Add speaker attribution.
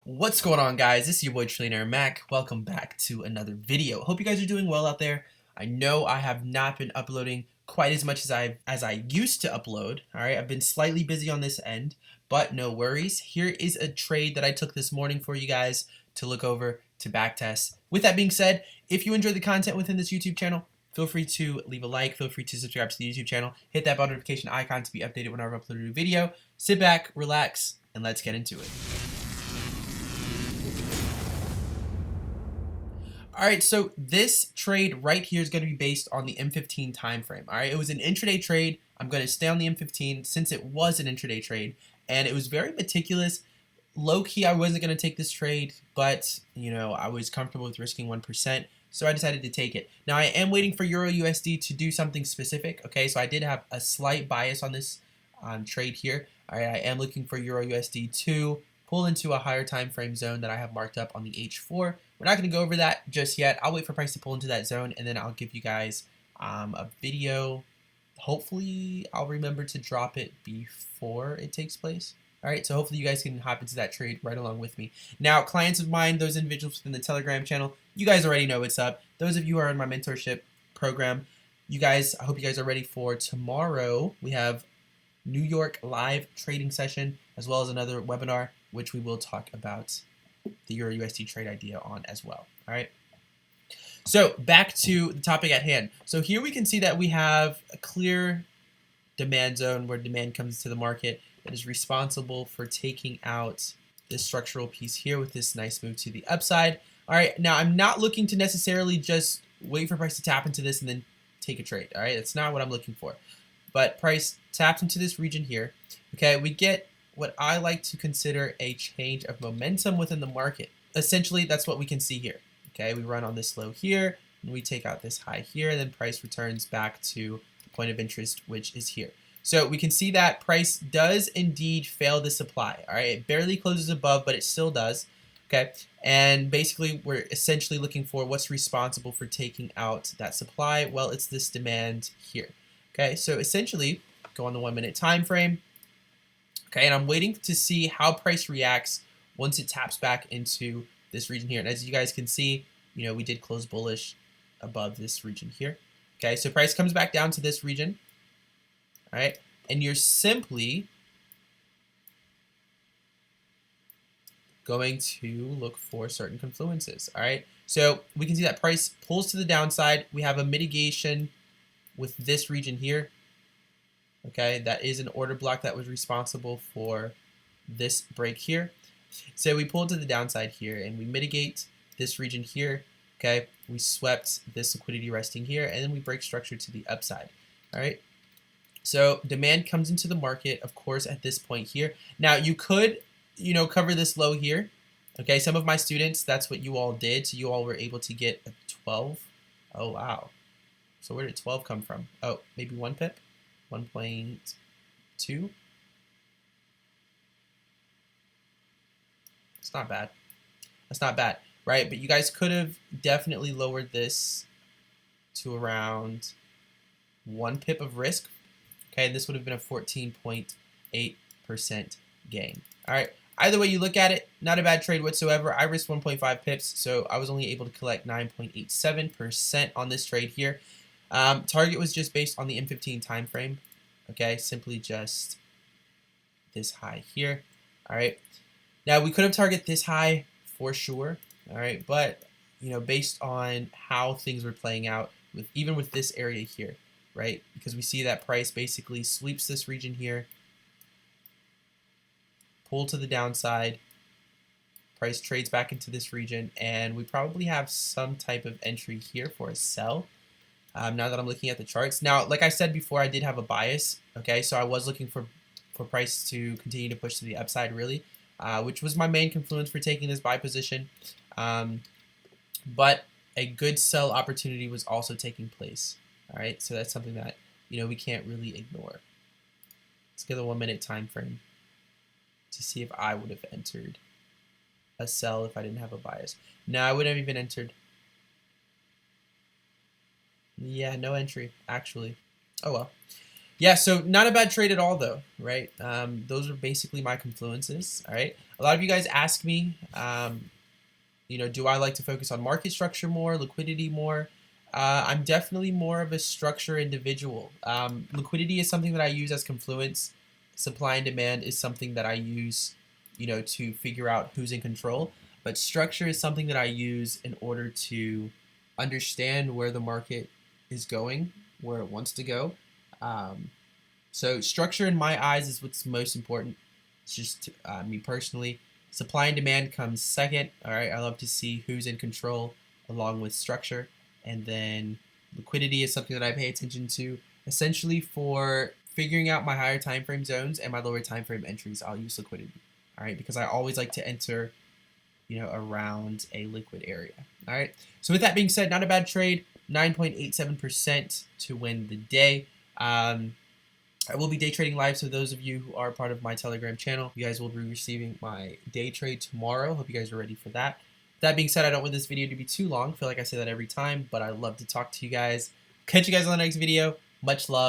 Speaker 1: What's going on, guys? This is your boy Trillionaire Mac. Welcome back to another video. Hope you guys are doing well out there. I know I have not been uploading quite as much as I used to upload. All right, I've been slightly busy on this end, but no worries. Here is a trade that I took this morning for you guys to look over to backtest. With that being said, if you enjoy the content within this YouTube channel, feel free to leave a like, feel free to subscribe to the YouTube channel, hit that bell notification icon to be updated whenever I upload a new video. Sit back, relax, and let's get into it. All right, so this trade right here is going to be based on the M15 time frame. All right, it was an intraday trade. I'm going to stay on the M15 since it was an intraday trade, and it was very meticulous. Low key, I wasn't going to take this trade, but I was comfortable with risking 1%, so I decided to take it. Now I am waiting for EURUSD to do something specific. Okay, so I did have a slight bias on this trade here. All right, I am looking for EURUSD to pull into a higher time frame zone that I have marked up on the H4. We're not going to go over that just yet. I'll wait for price to pull into that zone, and then I'll give you guys a video. Hopefully, I'll remember to drop it before it takes place. All right, so hopefully you guys can hop into that trade right along with me. Now, clients of mine, those individuals within the Telegram channel, you guys already know what's up. Those of you who are in my mentorship program, I hope you guys are ready for tomorrow. We have New York live trading session, as well as another webinar, which we will talk about the EURUSD trade idea on as well. All right. So back to the topic at hand. So here we can see that we have a clear demand zone where demand comes to the market that is responsible for taking out this structural piece here with this nice move to the upside. All right. Now I'm not looking to necessarily just wait for price to tap into this and then take a trade. All right. That's not what I'm looking for. But price taps into this region here. Okay. We get what I like to consider a change of momentum within the market. Essentially, that's what we can see here. Okay, we run on this low here, and we take out this high here, and then price returns back to the point of interest, which is here. So we can see that price does indeed fail the supply. All right, it barely closes above, but it still does. Okay, and basically we're essentially looking for what's responsible for taking out that supply. Well, it's this demand here. Okay, so essentially, go on the 1 minute time frame. Okay, and I'm waiting to see how price reacts once it taps back into this region here. And as you guys can see, we did close bullish above this region here. Okay, so price comes back down to this region. All right, and you're simply going to look for certain confluences. All right, so we can see that price pulls to the downside. We have a mitigation with this region here. Okay, that is an order block that was responsible for this break here. So we pull to the downside here and we mitigate this region here. Okay, we swept this liquidity resting here, and then we break structure to the upside. All right, so demand comes into the market, of course, at this point here. Now you could, cover this low here. Okay, some of my students, that's what you all did. So you all were able to get a 12. Oh wow. So where did 12 come from? Oh, maybe 1 pip. 1.2. It's not bad. That's not bad, right? But you guys could have definitely lowered this to around 1 pip of risk. Okay, this would have been a 14.8% gain. All right. Either way you look at it, not a bad trade whatsoever. I risked 1.5 pips, so I was only able to collect 9.87% on this trade here. Target was just based on the M15 time frame. Okay, simply just this high here. All right. Now we could have targeted this high for sure. All right, but based on how things were playing out even with this area here, right? Because we see that price basically sweeps this region here, pull to the downside, price trades back into this region, and we probably have some type of entry here for a sell. Now that I'm looking at the charts. Now, like I said before, I did have a bias. Okay, so I was looking for price to continue to push to the upside, really, which was my main confluence for taking this buy position. But a good sell opportunity was also taking place. All right, so that's something that we can't really ignore. Let's get the 1 minute time frame to see if I would have entered a sell if I didn't have a bias. No, I wouldn't have even entered. Yeah, no entry, actually. Oh well. Yeah, so not a bad trade at all, though, right? Those are basically my confluences. All right. A lot of you guys ask me, do I like to focus on market structure more, liquidity more? I'm definitely more of a structure individual. Liquidity is something that I use as confluence. Supply and demand is something that I use, to figure out who's in control. But structure is something that I use in order to understand where the market is going, where it wants to go. Um, so structure in my eyes is what's most important. It's just me personally. Supply and demand comes second. All right, I love to see who's in control along with structure, and then liquidity is something that I pay attention to. Essentially, for figuring out my higher time frame zones and my lower time frame entries, I'll use liquidity. All right, because I always like to enter, around a liquid area. All right. So with that being said, not a bad trade. 9.87% to win the day. I will be day trading live, so those of you who are part of my Telegram channel, you guys will be receiving my day trade tomorrow. Hope you guys are ready for that. That being said, I don't want this video to be too long. I feel like I say that every time, but I love to talk to you guys. Catch you guys on the next video. Much love.